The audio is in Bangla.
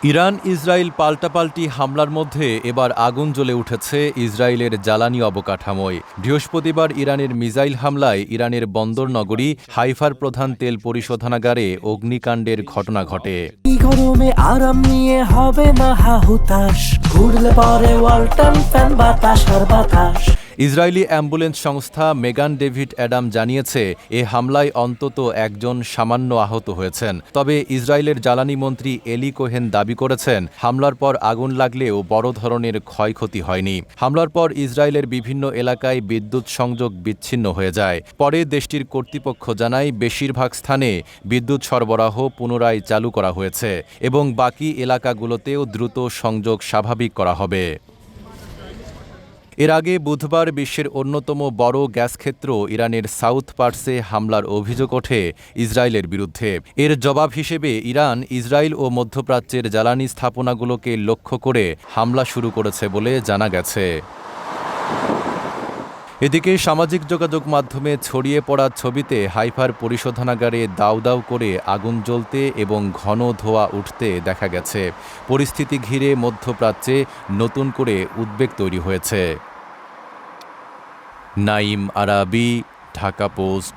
ইরান ইসরায়েল পাল্টাপাল্টি হামলার মধ্যে এবার আগুন জ্বলে উঠেছে ইসরায়েলের জ্বালানি অবকাঠামোয়। বৃহস্পতিবার ইরানের মিসাইল হামলায় ইরানের বন্দর নগরী হাইফার প্রধান তেল পরিশোধনাগারে অগ্নিকাণ্ডের ঘটনা ঘটে। গরমে আরাম নিয়ে হবে না হাহুতাশ, ঘুরলে পরে ওয়ালটন ফ্যান বাতাস আর বাতাস। ইসরায়েলি অ্যাম্বুলেন্স সংস্থা মেগান ডেভিড অ্যাডাম জানিয়েছে, এ হামলায় অন্তত একজন সামান্য আহত হয়েছেন। তবে ইসরায়েলের জ্বালানি মন্ত্রী এলি কোহেন দাবি করেছেন, হামলার পর আগুন লাগলেও বড় ধরনের ক্ষয়ক্ষতি হয়নি। হামলার পর ইসরায়েলের বিভিন্ন এলাকায় বিদ্যুৎ সংযোগ বিচ্ছিন্ন হয়ে যায়। পরে দেশটির কর্তৃপক্ষ জানায়, বেশিরভাগ স্থানে বিদ্যুৎ সরবরাহ পুনরায় চালু করা হয়েছে এবং বাকি এলাকাগুলোতেও দ্রুত সংযোগ স্বাভাবিক করা হবে। এর আগে বুধবার বিশ্বের অন্যতম বড় গ্যাস ক্ষেত্র ইরানের সাউথ পার্সে হামলার অভিযোগ ওঠে ইসরায়েলের বিরুদ্ধে। এর জবাব হিসেবে ইরান ইসরায়েল ও মধ্যপ্রাচ্যের জ্বালানি স্থাপনাগুলোকে লক্ষ্য করে হামলা শুরু করেছে বলে জানা গেছে। এদিকে সামাজিক যোগাযোগ মাধ্যমে ছড়িয়ে পড়া ছবিতে হাইফার পরিশোধনাগারে দাউ দাউ করে আগুন জ্বলতে এবং ঘন ধোঁয়া উঠতে দেখা গেছে। পরিস্থিতি ঘিরে মধ্যপ্রাচ্যে নতুন করে উদ্বেগ তৈরি হয়েছে। নাঈম আরাবী, ঢাকা পোস্ট।